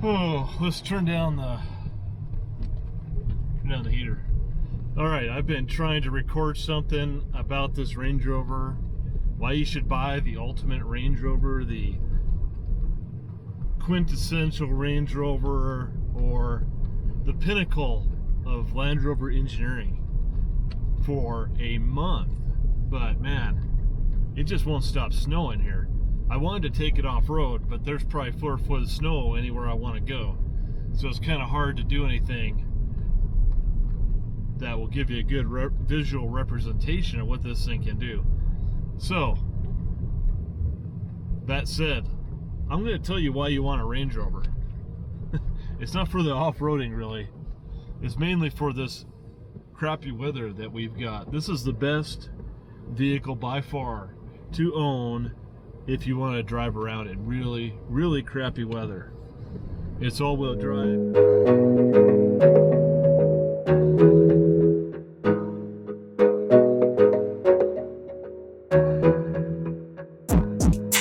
Oh, let's turn down the heater. All right, I've been trying to record something about this Range Rover, why you should buy the ultimate Range Rover, the quintessential Range Rover, or the pinnacle of Land Rover engineering, for a month. But man, it just won't stop snowing here. I wanted to take it off-road, but there's probably 4 foot of snow anywhere I want to go. So it's kind of hard to do anything that will give you a good visual representation of what this thing can do. So, that said, I'm going to tell you why you want a Range Rover. It's not for the off-roading, really. It's mainly for this crappy weather that we've got. This is the best vehicle by far to own if you want to drive around in really, really crappy weather. It's all-wheel drive.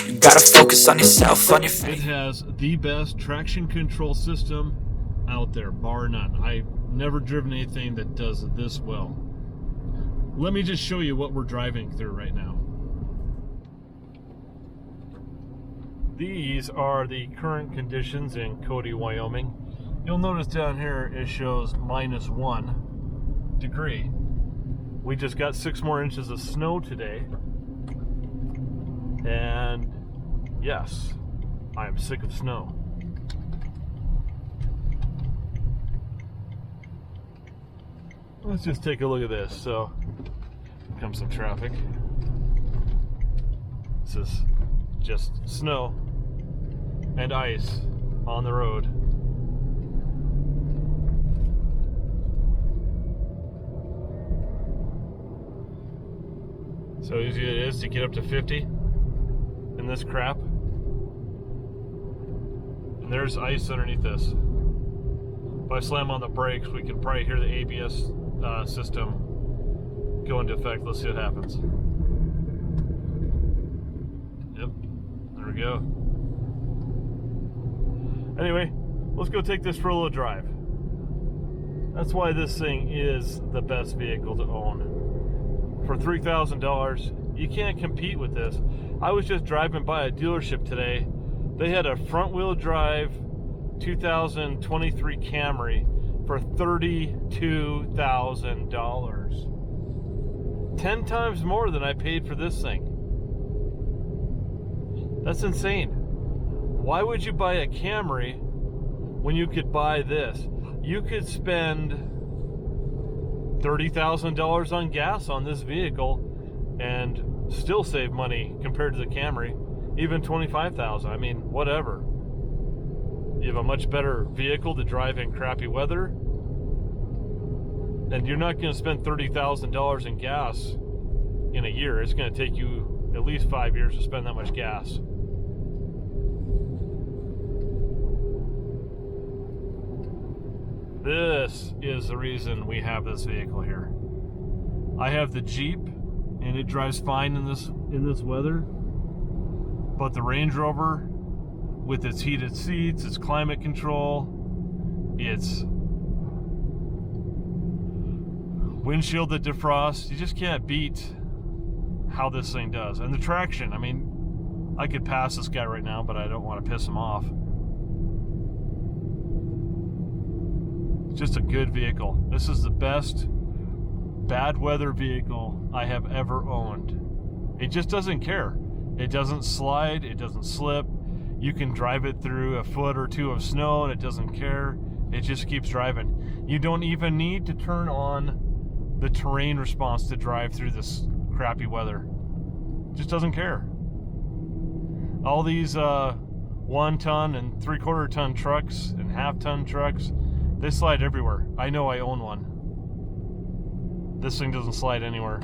You gotta focus on yourself, on your It has the best traction control system out there, bar none. I've never driven anything that does this well. Let me just show you what we're driving through right now. These are the current conditions in Cody, Wyoming. You'll notice down here it shows -1 degree. We just got 6 more inches of snow today. And yes, I am sick of snow. Let's just take a look at this. So, here comes some traffic. This is just snow and ice on the road. So easy it is to get up to 50 in this crap. And there's ice underneath this. If I slam on the brakes, we can probably hear the ABS system go into effect. Let's see what happens. Yep, there we go. Anyway, let's go take this for a little drive. That's why this thing is the best vehicle to own. For $3,000, you can't compete with this. I was just driving by a dealership today. They had a front-wheel drive 2023 Camry for $32,000. 10 times more than I paid for this thing. That's insane. Why would you buy a Camry when you could buy this? You could spend $30,000 on gas on this vehicle and still save money compared to the Camry. Even $25,000. I mean, whatever. You have a much better vehicle to drive in crappy weather, and you're not going to spend $30,000 in gas in a year. It's going to take you at least 5 years to spend that much gas. This is the reason we have this vehicle here. I have the Jeep, and it drives fine in this weather. But the Range Rover, with its heated seats, its climate control, its windshield that defrosts, you just can't beat how this thing does. And the traction, I mean, I could pass this guy right now, but I don't want to piss him off. It's just a good vehicle. This is the best bad weather vehicle I have ever owned. It just doesn't care. It doesn't slide, it doesn't slip. You can drive it through a foot or two of snow and it doesn't care. It just keeps driving. You don't even need to turn on the terrain response to drive through this crappy weather. It just doesn't care. All these 1 ton and 3/4 ton trucks and half-ton trucks, they slide everywhere. I know, I own one. This thing doesn't slide anywhere.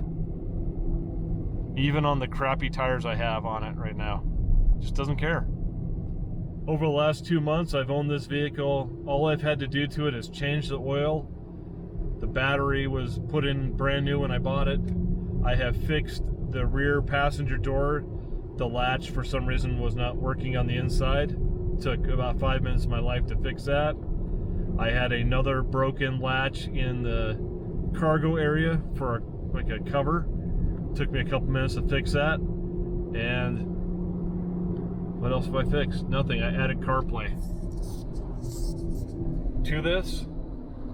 Even on the crappy tires I have on it right now. It just doesn't care. Over the last 2 months I've owned this vehicle. All I've had to do to it is change the oil. The battery was put in brand new when I bought it. I have fixed the rear passenger door. The latch for some reason was not working on the inside. took about 5 minutes of my life to fix that. I had another broken latch in the cargo area for like a cover. Took me a couple minutes to fix that. And what else have I fixed? Nothing. I added CarPlay to this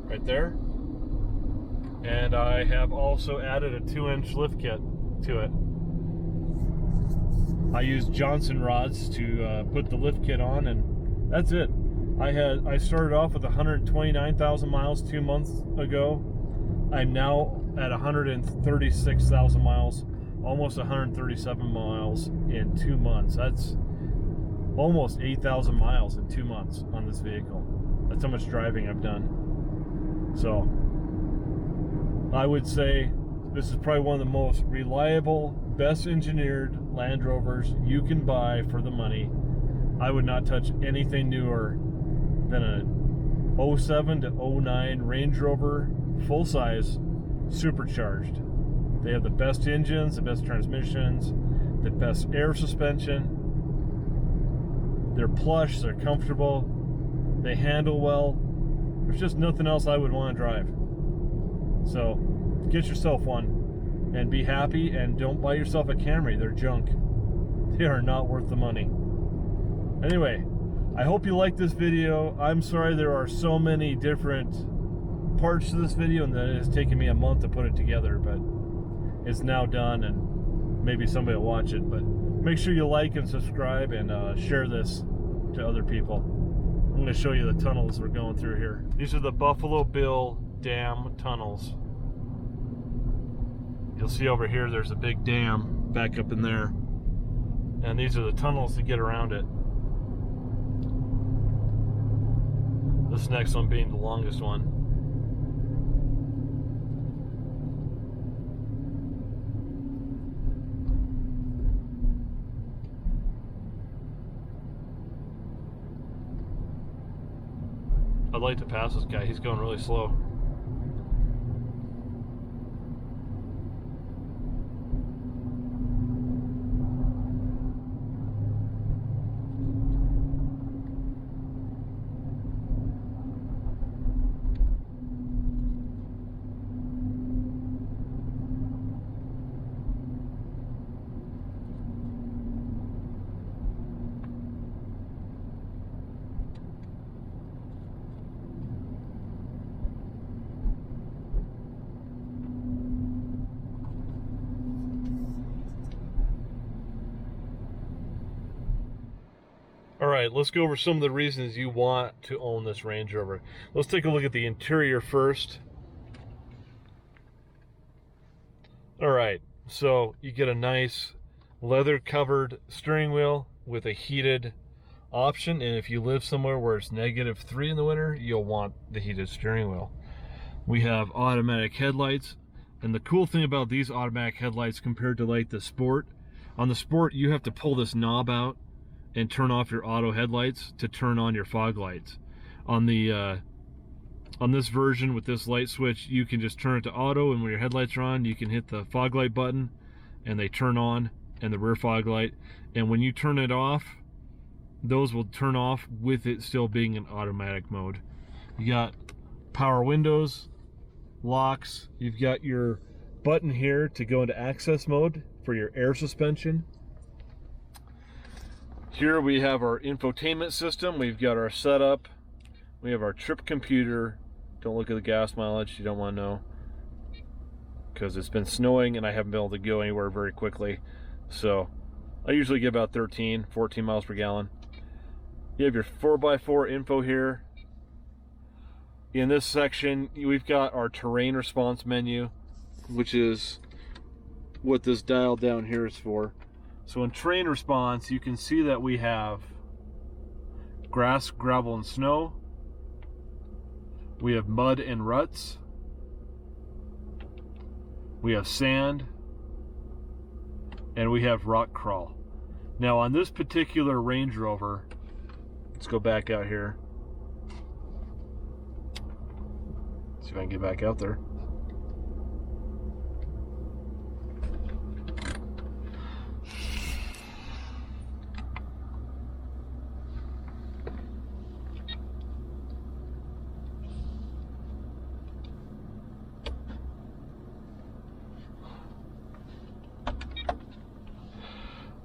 right there. And I have also added a 2-inch lift kit to it. I used Johnson rods to put the lift kit on, and that's it. I started off with 129,000 miles 2 months ago. I'm now at 136,000 miles, almost 137 miles in 2 months. That's almost 8,000 miles in 2 months on this vehicle. That's how much driving I've done. So I would say this is probably one of the most reliable, best engineered Land Rovers you can buy for the money. I would not touch anything newer than a 07 to 09 Range Rover full-size supercharged. They have the best engines, the best transmissions, the best air suspension. They're plush, they're comfortable, they handle well. There's just nothing else I would want to drive. So get yourself one and be happy, and don't buy yourself a Camry. They're junk. They are not worth the money. Anyway, I hope you liked this video. I'm sorry there are so many different parts to this video and that it has taken me a month to put it together, but it's now done and maybe somebody will watch it. But make sure you like and subscribe and share this to other people. I'm going to show you the tunnels we're going through here. These are the Buffalo Bill Dam tunnels. You'll see over here there's a big dam back up in there, and these are the tunnels to get around it. This next one being the longest one. I'd like to pass this guy. He's going really slow. All right, let's go over some of the reasons you want to own this Range Rover. Let's take a look at the interior first. All right, so you get a nice leather-covered steering wheel with a heated option, and if you live somewhere where it's -3 in the winter, you'll want the heated steering wheel. We have automatic headlights, and the cool thing about these automatic headlights compared to like the Sport, on the Sport you have to pull this knob out and turn off your auto headlights to turn on your fog lights. On the on this version with this light switch, you can just turn it to auto, and when your headlights are on, you can hit the fog light button and they turn on, and the rear fog light. And when you turn it off, those will turn off with it still being in automatic mode. You got power windows, locks, you've got your button here to go into access mode for your air suspension. Here we have our infotainment system. We've got our setup. We have our trip computer. Don't look at the gas mileage. You don't want to know, because it's been snowing and I haven't been able to go anywhere very quickly. So I usually get about 13, 14 miles per gallon. You have your 4x4 info here. In this section, we've got our terrain response menu, which is what this dial down here is for. So in terrain response, you can see that we have grass, gravel, and snow. We have mud and ruts. We have sand. And we have rock crawl. Now on this particular Range Rover, let's go back out here. See if I can get back out there.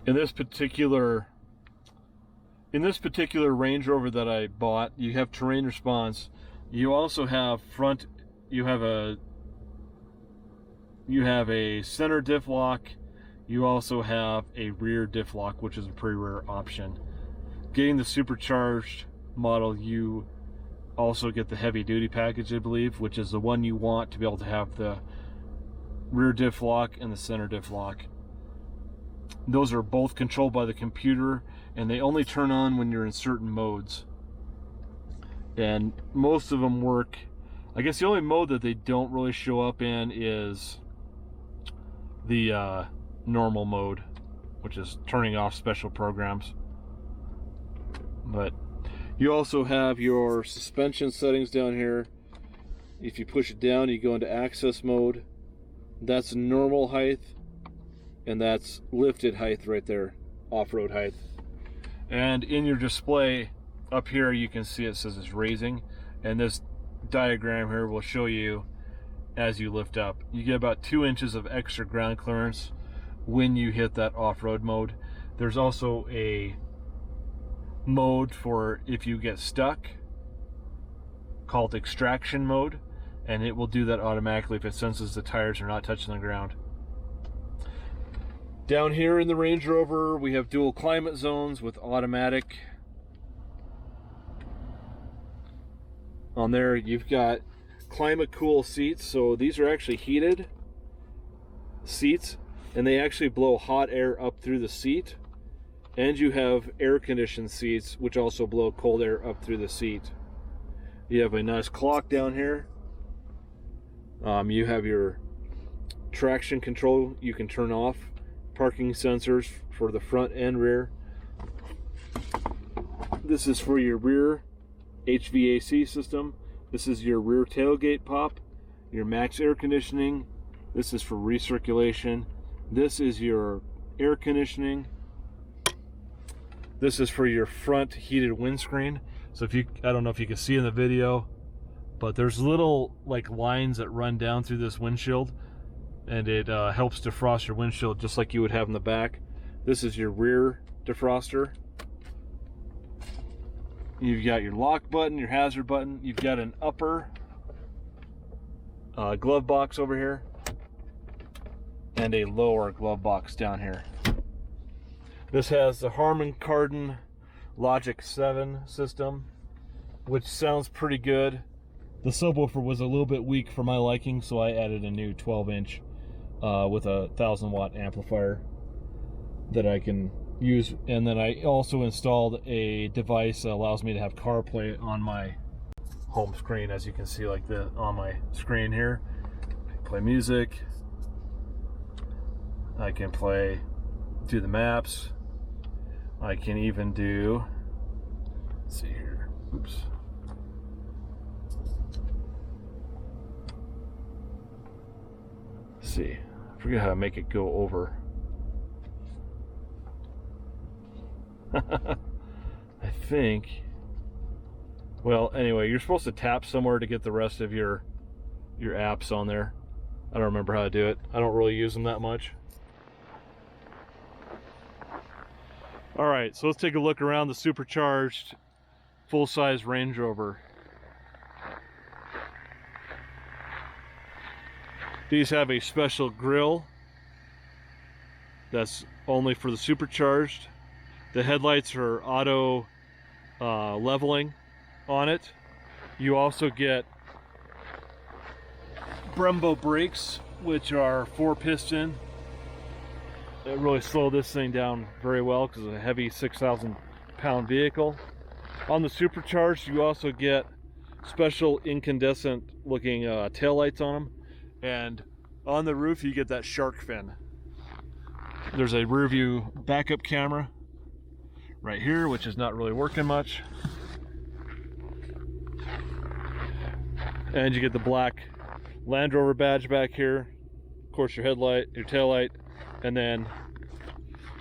In this particular Range Rover that I bought, you have terrain response. You also have you have a center diff lock. You also have a rear diff lock, which is a pretty rare option. Getting the supercharged model, you also get the heavy duty package, I believe, which is the one you want to be able to have the rear diff lock and the center diff lock. Those are both controlled by the computer, and they only turn on when you're in certain modes. And most of them work. I guess the only mode that they don't really show up in is the normal mode, which is turning off special programs. But you also have your suspension settings down here. If you push it down, you go into access mode. That's normal height, and that's lifted height right there, off-road height. And in your display up here, you can see it says it's raising, and this diagram here will show you as you lift up. You get about 2 inches of extra ground clearance when you hit that off-road mode. There's also a mode for if you get stuck called extraction mode, and it will do that automatically if it senses the tires are not touching the ground. Down here in the Range Rover, we have dual climate zones with automatic. On there, you've got climate cool seats. So these are actually heated seats, and they actually blow hot air up through the seat. And you have air conditioned seats, which also blow cold air up through the seat. You have a nice clock down here. You have your traction control you can turn off. Parking sensors for the front and rear. This is for your rear HVAC system. This is your rear tailgate pop, your max air conditioning. This is for recirculation. This is your air conditioning. This is for your front heated windscreen. So if you, I don't know if you can see in the video, but there's little like lines that run down through this windshield, and it helps defrost your windshield just like you would have in the back. This is your rear defroster. You've got your lock button, your hazard button. You've got an upper glove box over here and a lower glove box down here. This has the Harman Kardon Logic 7 system, which sounds pretty good. The subwoofer was a little bit weak for my liking, so I added a new 12-inch with a 1,000-watt amplifier that I can use. And then I also installed a device that allows me to have CarPlay on my home screen, as you can see like the on my screen here. I can play music. I can do the maps. I can even do, let's see here, oops. Let's see, I forget how to make it go over. I think, well, anyway, you're supposed to tap somewhere to get the rest of your apps on there. I don't remember how to do it. I don't really use them that much. All right, so let's take a look around the supercharged full-size Range Rover. These have a special grille that's only for the supercharged. The headlights are auto leveling on it. You also get Brembo brakes, which are 4-piston. It really slowed this thing down very well because it's a heavy 6,000-pound vehicle. On the supercharged, you also get special incandescent looking taillights on them, and on the roof you get that shark fin. There's a rear view backup camera right here, which is not really working much, and you get the black Land Rover badge back here, of course your headlight, your taillight, and then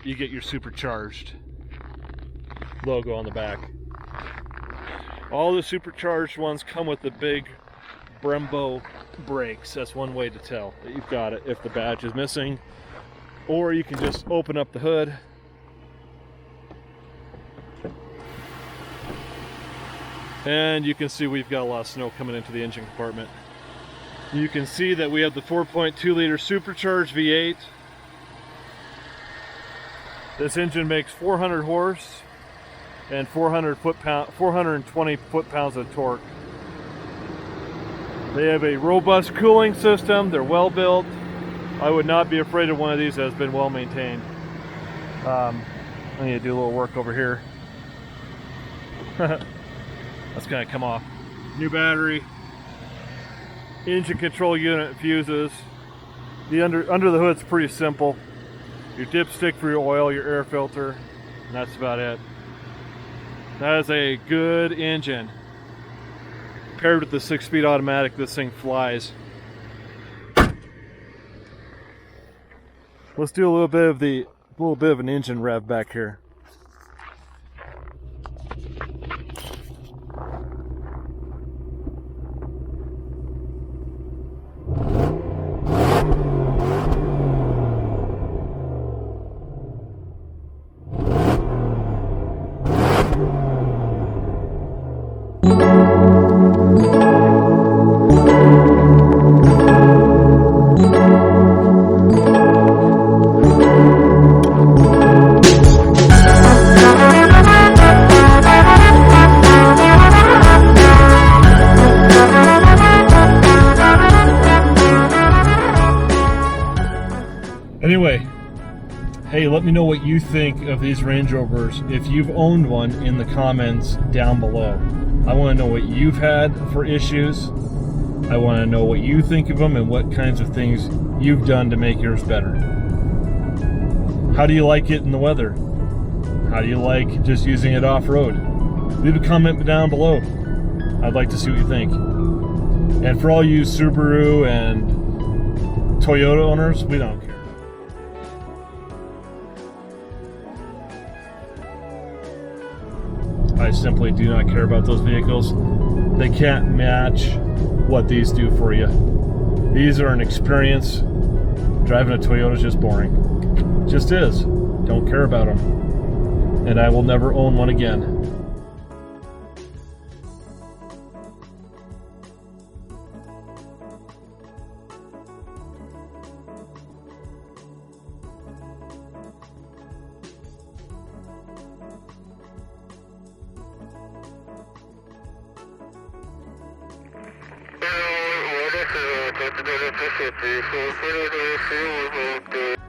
you get your supercharged logo on the back. All the supercharged ones come with the big Brembo brakes. That's one way to tell that you've got it if the badge is missing. Or you can just open up the hood And you can see we've got a lot of snow coming into the engine compartment. You can see that we have the 4.2 liter supercharged V8. This engine makes 400 horse and 420 foot-pounds of torque. They have a robust cooling system. They're well built. I would not be afraid of one of these that has been well maintained. I need to do a little work over here. That's gonna come off. New battery. Engine control unit fuses. The under the hood's pretty simple. Your dipstick for your oil, your air filter, and that's about it. That is a good engine. Paired with the 6-speed automatic, this thing flies. Let's do a little bit of an engine rev back here. Anyway, hey, let me know what you think of these Range Rovers if you've owned one in the comments down below. I want to know what you've had for issues. I want to know what you think of them and what kinds of things you've done to make yours better. How do you like it in the weather? How do you like just using it off-road? Leave a comment down below. I'd like to see what you think. And for all you Subaru and Toyota owners, we don't care. I simply do not care about those vehicles. They can't match what these do for you. These are an experience. Driving a Toyota is just boring. Just is. Don't care about them. And I will never own one again. What if you